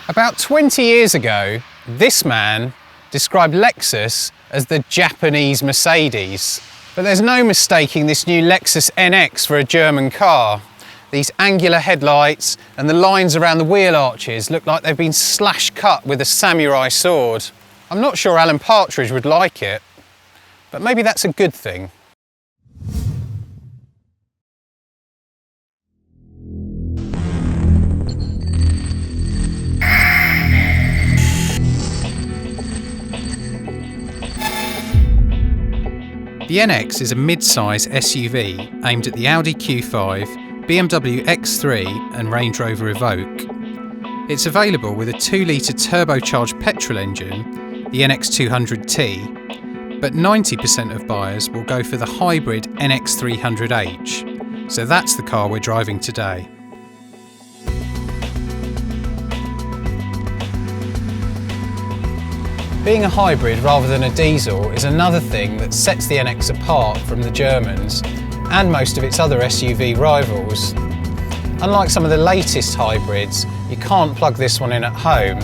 About 20 years ago, this man described Lexus as the Japanese Mercedes. But there's no mistaking this new Lexus NX for a German car. These angular headlights and the lines around the wheel arches look like they've been slash cut with a samurai sword. I'm not sure Alan Partridge would like it, but maybe that's a good thing. The NX is a mid-size SUV aimed at the Audi Q5, BMW X3 and Range Rover Evoque. It's available with a 2-litre turbocharged petrol engine, the NX200T, but 90% of buyers will go for the hybrid NX300H, so that's the car we're driving today. Being a hybrid rather than a diesel is another thing that sets the NX apart from the Germans and most of its other SUV rivals. Unlike some of the latest hybrids, you can't plug this one in at home,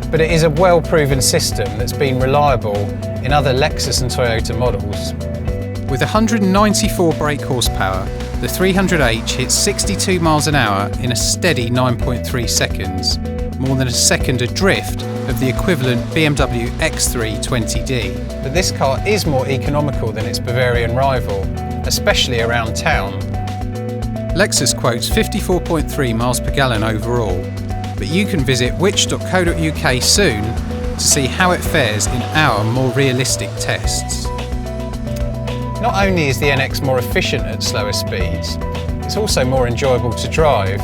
but it is a well-proven system that's been reliable in other Lexus and Toyota models. With 194 brake horsepower, the 300H hits 62 miles an hour in a steady 9.3 seconds, more than a second adrift of the equivalent BMW X3 20D. But this car is more economical than its Bavarian rival, especially around town. Lexus quotes 54.3 miles per gallon overall, but you can visit which.co.uk soon to see how it fares in our more realistic tests. Not only is the NX more efficient at slower speeds, it's also more enjoyable to drive.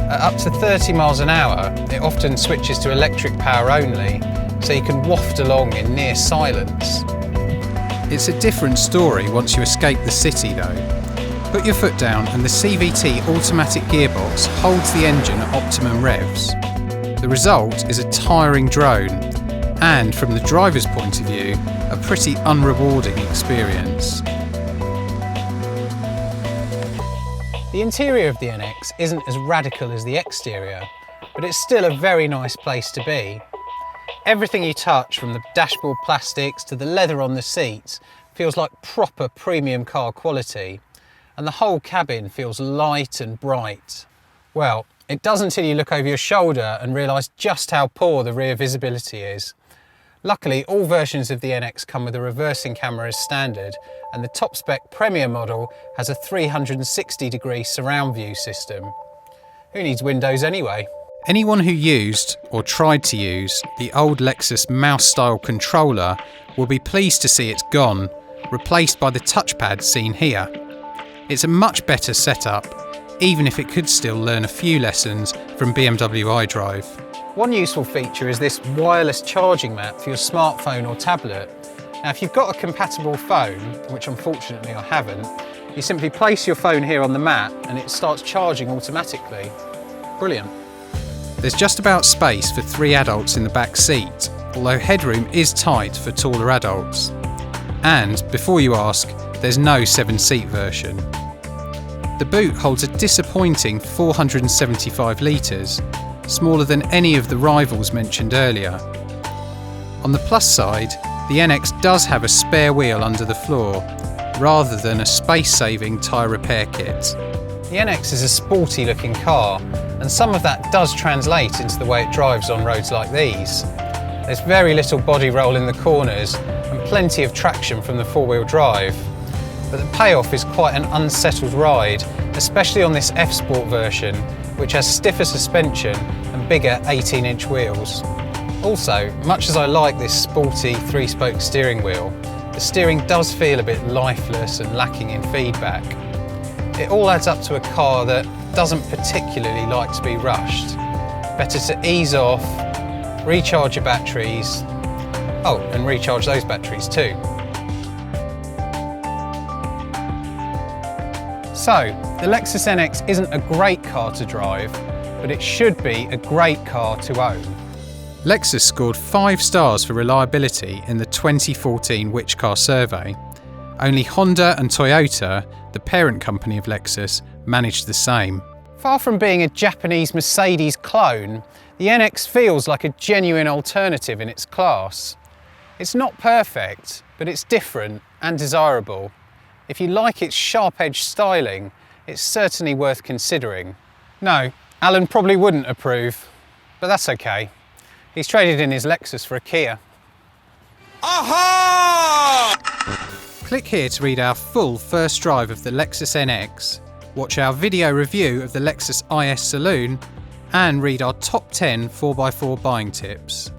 At up to 30 miles an hour, it often switches to electric power only, so you can waft along in near silence. It's a different story once you escape the city though. Put your foot down and the CVT automatic gearbox holds the engine at optimum revs. The result is a tiring drone, and from the driver's point of view, a pretty unrewarding experience. The interior of the NX isn't as radical as the exterior, but it's still a very nice place to be. Everything you touch, from the dashboard plastics to the leather on the seats, feels like proper premium car quality, and the whole cabin feels light and bright. Well, it does until you look over your shoulder and realise just how poor the rear visibility is. Luckily, all versions of the NX come with a reversing camera as standard, and the top spec Premier model has a 360-degree surround view system. Who needs windows anyway? Anyone who used, or tried to use, the old Lexus mouse-style controller will be pleased to see it's gone, replaced by the touchpad seen here. It's a much better setup, even if it could still learn a few lessons from BMW iDrive. One useful feature is this wireless charging mat for your smartphone or tablet. Now, if you've got a compatible phone, which unfortunately I haven't, you simply place your phone here on the mat and it starts charging automatically. Brilliant. There's just about space for 3 adults in the back seat, although headroom is tight for taller adults. And, before you ask, there's no 7-seat version. The boot holds a disappointing 475 litres, smaller than any of the rivals mentioned earlier. On the plus side, the NX does have a spare wheel under the floor, rather than a space-saving tyre repair kit. The NX is a sporty looking car, and some of that does translate into the way it drives on roads like these. There's very little body roll in the corners, and plenty of traction from the 4-wheel drive. But the payoff is quite an unsettled ride, especially on this F-Sport version, which has stiffer suspension and bigger 18-inch wheels. Also, much as I like this sporty 3-spoke steering wheel, the steering does feel a bit lifeless and lacking in feedback. It all adds up to a car that doesn't particularly like to be rushed. Better to ease off, recharge your batteries, and recharge those batteries too. So, the Lexus NX isn't a great car to drive, but it should be a great car to own. Lexus scored 5 stars for reliability in the 2014 Which Car survey. Only Honda and Toyota, the parent company of Lexus, managed the same. Far from being a Japanese Mercedes clone, The NX feels like a genuine alternative in its class. It's not perfect, but it's different and desirable. If you like its sharp-edged styling, it's certainly worth considering. No, Alan probably wouldn't approve, but that's okay. He's traded in his Lexus for a Kia. Aha! Click here to read our full first drive of the Lexus NX, watch our video review of the Lexus IS Saloon, and read our top 10 4x4 buying tips.